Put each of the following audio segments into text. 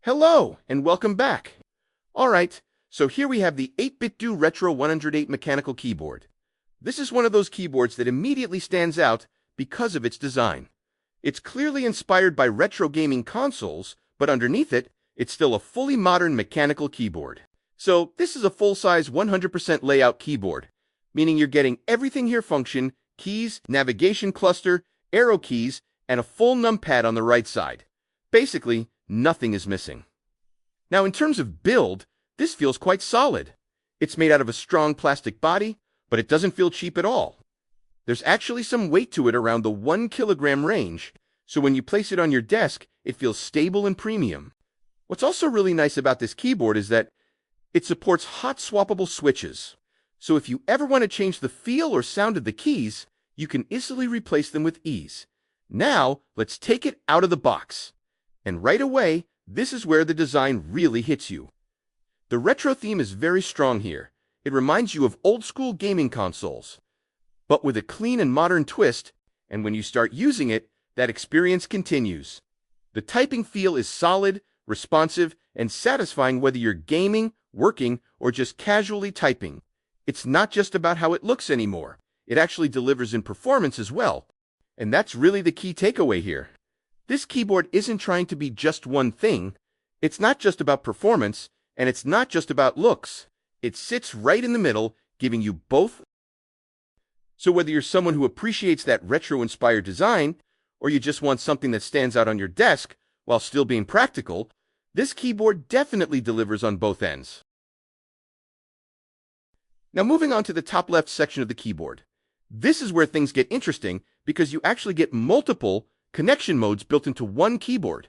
Hello, and welcome back. Alright, so here we have the 8BitDo Retro 108 mechanical keyboard. This is one of those keyboards that immediately stands out because of its design. It's clearly inspired by retro gaming consoles, but underneath it, it's still a fully modern mechanical keyboard. So this is a full-size 100% layout keyboard, meaning you're getting everything here function, keys, navigation cluster, arrow keys, and a full numpad on the right side. Basically, nothing is missing. Now, in terms of build, this feels quite solid. It's made out of a strong plastic body, but it doesn't feel cheap at all. There's actually some weight to it around the 1 kilogram range, so when you place it on your desk, it feels stable and premium. What's also really nice about this keyboard is that it supports hot swappable switches. So if you ever want to change the feel or sound of the keys, you can easily replace them with ease. Now, let's take it out of the box. And right away, this is where the design really hits you. The retro theme is very strong here. It reminds you of old-school gaming consoles, but with a clean and modern twist, and when you start using it, that experience continues. The typing feel is solid, responsive, and satisfying whether you're gaming, working, or just casually typing. It's not just about how it looks anymore. It actually delivers in performance as well. And that's really the key takeaway here. This keyboard isn't trying to be just one thing. It's not just about performance, and it's not just about looks. It sits right in the middle, giving you both. So whether you're someone who appreciates that retro-inspired design, or you just want something that stands out on your desk while still being practical, this keyboard definitely delivers on both ends. Now moving on to the top left section of the keyboard. This is where things get interesting because you actually get multiple connection modes built into one keyboard.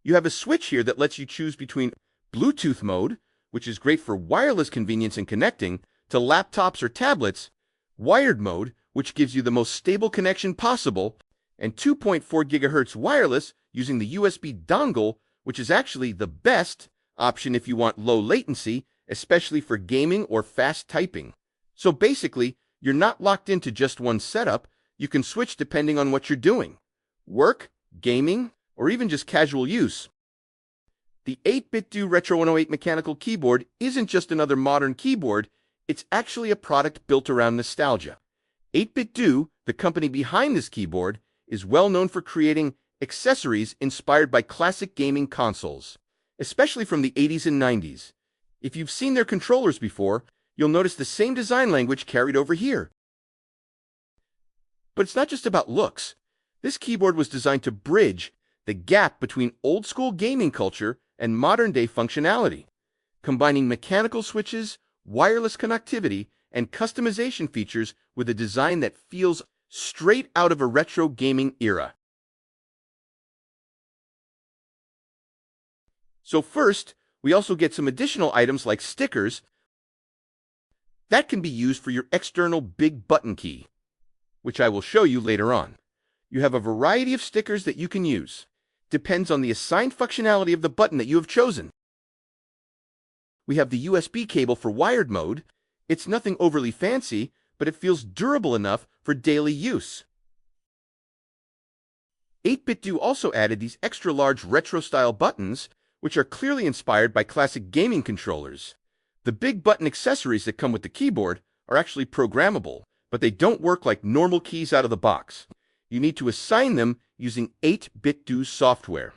You have a switch here that lets you choose between Bluetooth mode, which is great for wireless convenience and connecting to laptops or tablets, wired mode, which gives you the most stable connection possible, and 2.4 GHz wireless using the USB dongle, which is actually the best option if you want low latency, especially for gaming or fast typing. So basically, you're not locked into just one setup. You can switch depending on what you're doing. Work, gaming, or even just casual use. The 8BitDo Retro 108 mechanical keyboard isn't just another modern keyboard, it's actually a product built around nostalgia. 8BitDo, the company behind this keyboard, is well known for creating accessories inspired by classic gaming consoles, especially from the 80s and 90s. If you've seen their controllers before, you'll notice the same design language carried over here. But it's not just about looks. This keyboard was designed to bridge the gap between old-school gaming culture and modern-day functionality, combining mechanical switches, wireless connectivity, and customization features with a design that feels straight out of a retro gaming era. So first, we also get some additional items like stickers that can be used for your external big button key, which I will show you later on. You have a variety of stickers that you can use. Depends on the assigned functionality of the button that you have chosen. We have the USB cable for wired mode. It's nothing overly fancy, but it feels durable enough for daily use. 8BitDo also added these extra large retro-style buttons, which are clearly inspired by classic gaming controllers. The big button accessories that come with the keyboard are actually programmable, but they don't work like normal keys out of the box. You need to assign them using 8BitDo software.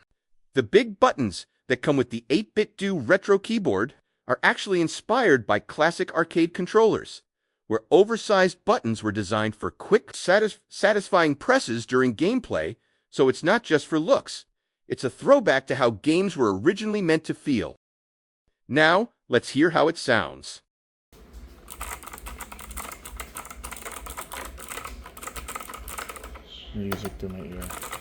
The big buttons that come with the 8BitDo retro keyboard are actually inspired by classic arcade controllers, where oversized buttons were designed for quick, satisfying presses during gameplay, so it's not just for looks. It's a throwback to how games were originally meant to feel. Now, let's hear how it sounds. Music to my ear.